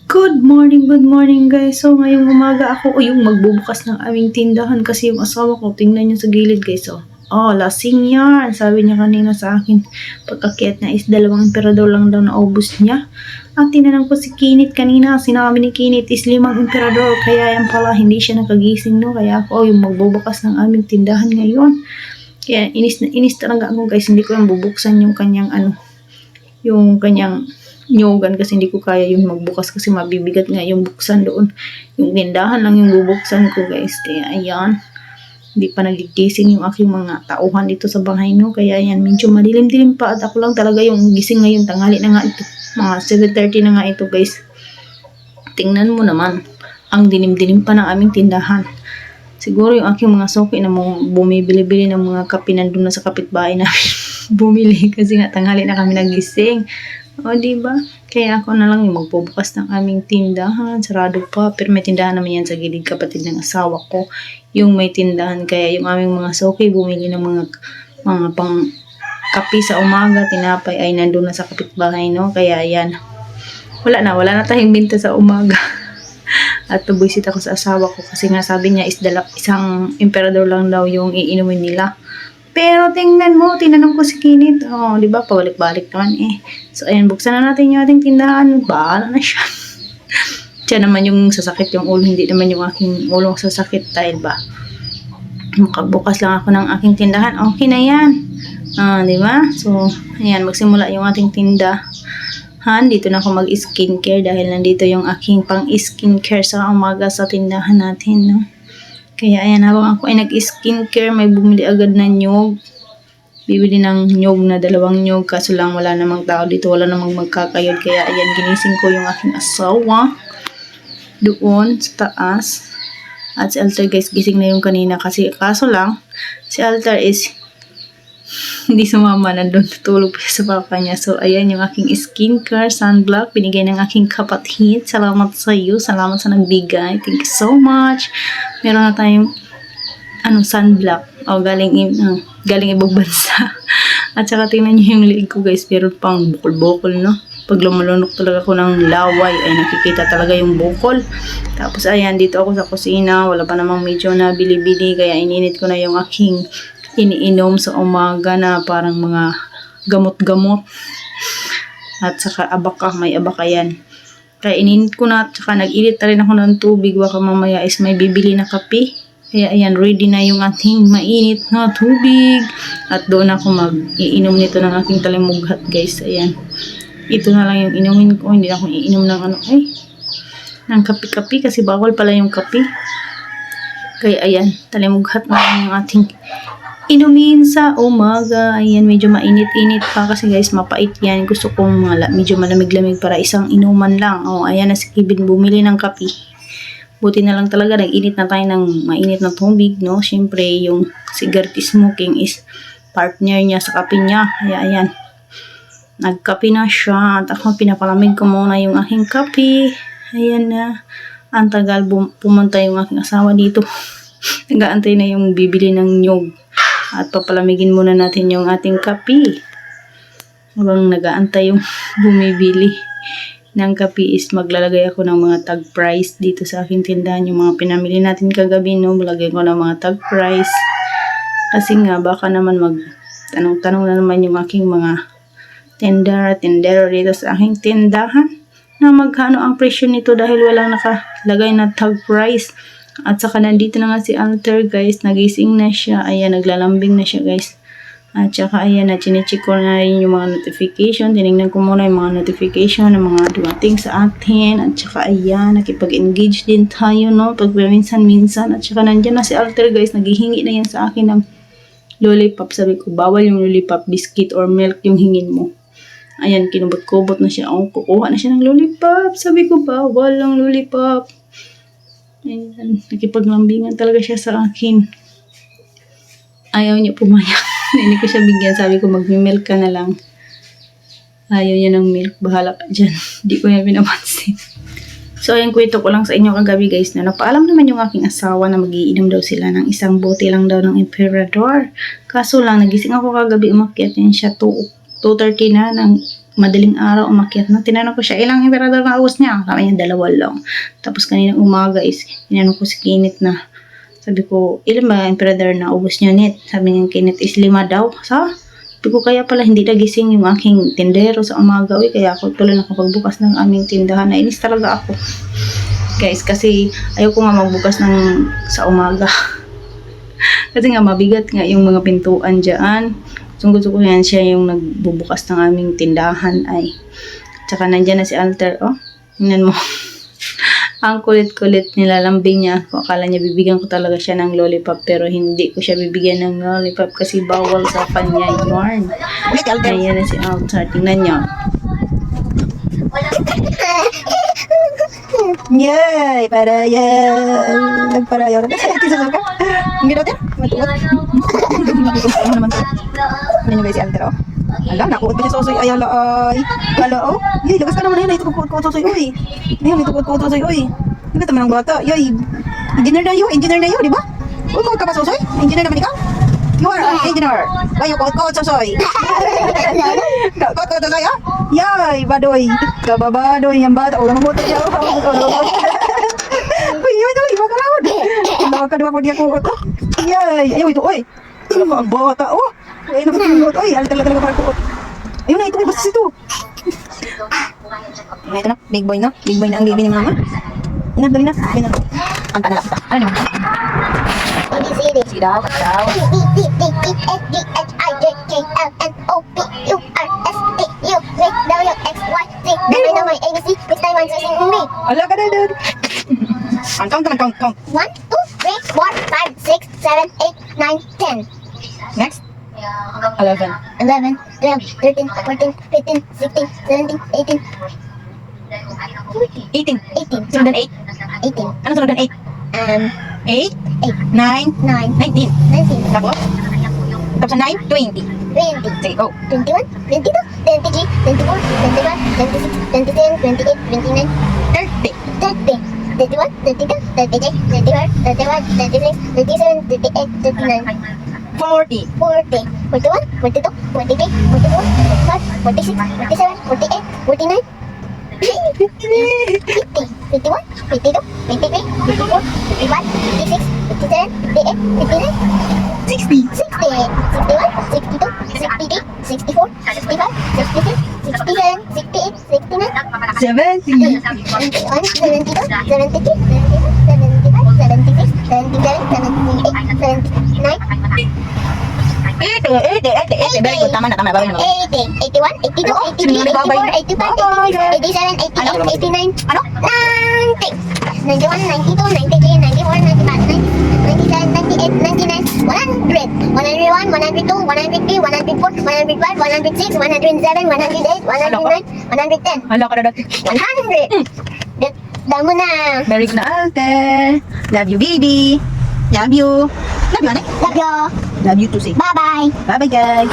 Good morning guys. So ngayong umaga ako yung magbubukas ng aming tindahan kasi yung asawa ko, tingnan nyo sa gilid guys. Oh, lasing yan. Sabi niya kanina sa akin, pagkakyat na is 2 emperador lang daw na ubos niya. At tinanong ko si Kinit kanina, sinabi ni Kinit is 5 emperador. Kaya yan pala, hindi siya nakagising no. Kaya ako yung magbubukas ng aming tindahan ngayon. Kaya inis na inis talaga ako guys. Hindi ko yung bubuksan yung kanyang yung kanyang nyogan kasi hindi ko kaya yung magbukas kasi mabibigat nga yung buksan doon. Yung tindahan lang yung bubuksan ko guys. Kaya ayan, hindi pa nagigising yung aking mga tauhan dito sa bahay no. Kaya ayan, medyo madilim-dilim pa at ako lang talaga yung gising ngayon. Tanghali na nga ito. Mga 7:30 na nga ito guys. Tingnan mo naman, ang dilim-dilim pa ng aming tindahan. Siguro yung aking mga suki na bumibili-bili ng mga kape nandun na sa kapitbahay namin. Bumili kasi nga tanghali na kami nagising. O, diba? Kaya ako na lang yung magbubukas ng aming tindahan. Sarado pa. Pero may tindahan naman yan sa gilid, kapatid ng asawa ko. Yung may tindahan. Kaya yung aming mga suki, bumili ng mga pang kape sa umaga, tinapay ay nandun na sa kapitbahay, no? Kaya yan. Wala na tayong binta sa umaga. At tubuisit ako sa asawa ko kasi nga sabi niya is isang emperador lang daw yung iinumin nila. Pero tingnan mo, tinanong ko si Kinit. Oh, di ba? Pabalik-balik naman eh. So, ayan, buksan na natin yung ating tindahan. Bahala na siya. Siya naman yung sasakit yung ulo. Hindi naman yung aking ulong sasakit. Dahil ba? Makabukas lang ako ng aking tindahan. Okay na yan. Di ba? So, ayan, magsimula yung ating tindahan. Dito na ako mag-skincare dahil nandito yung aking pang-skincare sa umaga sa tindahan natin, no? Kaya ayan, habang ako ay nag-skincare, may bumili agad na nyog. Bibili ng nyog na 2 nyog, kaso lang wala namang tao dito, wala namang magkakayod. Kaya ayan, ginising ko yung aking asawa doon sa taas. At si Alter guys, gising na yung kanina kasi kaso lang, si Alter is hindi sumama, nandun tutulog pa sa papa niya. So ayan yung aking skincare sunblock, binigay ng aking kapatid. Salamat sa iyo, salamat sa nagbigay, thank you so much. Meron na tayong sunblock galing ibang bansa. At saka tingnan niyo yung liig ko guys, pero pang bukol-bukol, no? Pag lumalunok talaga ako ng laway ay nakikita talaga yung bukol. Tapos ayan, dito ako sa kusina, wala pa namang medyo na bili-bili, kaya ininit ko na yung aking iniinom sa umaga na parang mga gamot-gamot. At saka may abaka yan. Kaya ininit ko na, at saka nag-init na rin ako ng tubig, baka mamaya is may bibili na kape. Kaya ayan, ready na yung ating mainit na tubig. At doon ako mag-iinom nito ng aking talimughat guys. Ayan. Ito na lang yung inumin ko, hindi na ako iinom ng ng kape-kape kasi bawal pala yung kape. Kaya ayan, talimughat na lang yung ating inumin sa umaga. Ayan, medyo mainit-init pa kasi guys, mapait yan. Gusto kong medyo malamig-lamig para isang inuman lang. Oh, ayan na si Kevin bumili ng kape. Buti na lang talaga, nag-init na tayo ng mainit na tubig, no? Siyempre, yung cigarette smoking is partner niya sa kape niya. Kaya ayan, nagkape na siya. At ako, pinapalamig ko muna yung aking kape. Ayan na. Ang tagal pumunta yung aking asawa dito. Nag-aantay na yung bibili ng nyog. At papalamigin muna natin yung ating kape. Habang nag-aantay yung bumibili ng kape is maglalagay ako ng mga tag price dito sa aking tindahan. Yung mga pinamili natin kagabi, no? Malagay ko ng mga tag price. Kasi nga, baka naman tanong-tanong na naman yung aking mga tendero dito sa aking tindahan na magkano ang presyo nito dahil walang nakalagay na tag price. At saka nandito na nga si Alter guys, nagising na siya. Ayan, naglalambing na siya guys. At saka ayan, chinecheck ko na rin yung mga notification. Tinignan ko muna yung mga notification ng mga dumating sa atin. At saka ayan, nakipag-engage din tayo, no? Pag minsan-minsan. At saka nandyan na si Alter guys, naghihingi na yan sa akin ng lollipop. Sabi ko, bawal yung lollipop, biscuit or milk yung hingin mo. Ayan, kinubot-kubot na siya. Oh, kukuha na siya ng lollipop. Sabi ko, bawal ang lollipop. Ayan, nakipaglambingan talaga siya sa akin. Ayaw niya pumayag. Hindi ko siya bigyan. Sabi ko, mag-milk ka na lang. Ayaw niya ng milk. Bahala ka dyan. Hindi ko niya pinapansin. So, ayan, kwento ko lang sa inyo kagabi guys na napaalam naman yung aking asawa na magiinom daw sila ng isang bote lang daw ng Emperador. Kaso lang, nagising ako kagabi, umakyat yan siya 2:30 na ng madaling araw umakyat na. Tinanong ko siya, ilang emperador na ubos niya? Sabi niya, 2 lang. Tapos kaninang umaga is, tinanong ko si Kinit na, sabi ko, ilan ba emperador na ubos niya, Nit? Sabi niya, Kinit is 5 daw. Sabi ko, kaya pala hindi nagising yung aking tindero sa umaga. Kaya ako tuloy nakapagbukas ng aming tindahan. Nainis talaga ako. Guys, kasi ayaw ko nga magbukas sa umaga. Kasi nga mabigat nga yung mga pintuan dyan. Gusto ko yan siya yung nagbubukas ng aming tindahan ay. Tsaka nandyan na si Alter, oh. Tingnan mo. Ang kulit-kulit nilalambing niya. Kung akala niya bibigyan ko talaga siya ng lollipop, pero hindi ko siya bibigyan ng lollipop kasi bawal sa kanya yarn. Ayan na si Alter. Tingnan niyo. Yay! Para yan! Nagparayaw na. Kisasal ka? Hindi natin? Matuot. Ano naman to? Ano nyo guys si Alter, oh? Alam, nakuot pa siya sosoy. Ay, ala, ay. Ala, oh. Yay, lagas ka naman na yun. Ito kuot sosoy, oy. Ayun, ito kuot sosoy, oy. Hindi ka naman ng bata. Yay. Engineer na yun, di ba? Uy, kuot ka pa sosoy? Engineer naman ikaw? You are an engineer. Ay, yung kuot sosoy. Kuot sosoy, ah? Yay, badoy. Kababadoy, yung bata. Ulang mo siya. Uy, yun, iba ka lang. Tawag ka naman po niya kuot. Yay. Ayaw, ito, oy. Ang bata, oh. Ay, nakapagod. Ay, Alter talaga para kuot. Ayun na, ito, basta ito. Ito na, big boy na. Big boy na ang baby ni mama. Ina, dali na. Ang tanala kita. Ano naman? Si daw, daw. Ala ka na, dad. Ang count. 1, 2, 3, 4, 5, 6, 7, 8, 9, 10. Next. 11. 11, 12, 13, 14, 15, 16, 17, 18, 18. 18, Sunod ng 8. 18, Ano sunod ng 8? 8, 9, 9, 19. 19, Tapos? Tapos sa 9, 20. 20, Sige, go. 21, 22, 23, 24, 25, 26, 27, 28, 29, 30. 30, 31, 32, 33, 34, 35, 36, 37, 38, 39, 40. 40, 41, 42, 43, 44, 45, 46, 47, 48, 49, 50, 51, 52, 53, 54, 55, 56, 57, 58, 59, 60. 60, 61, 62, 63, 64, 65, 66, 67, 68, 69, 70. 71, 72, 73, 74, 75, 76, 77, 78, 79, 80. Very good. Tama na. Babay na. 80, 81, 82, 83, 84, 85, 86, 87, 88, 89, Ano? 90, 91, 92, 93, 94, 95, 97, 98, 99, 100, 101, 102, 103, 104, 105, 106, 107, 108, 109, 110, Hala ka na dati. 100. Damo na. Very good na, Alter. Love you, baby. Love you. Love you, ane? Love you. Love you too, say. Bye-bye. Bye-bye, guys.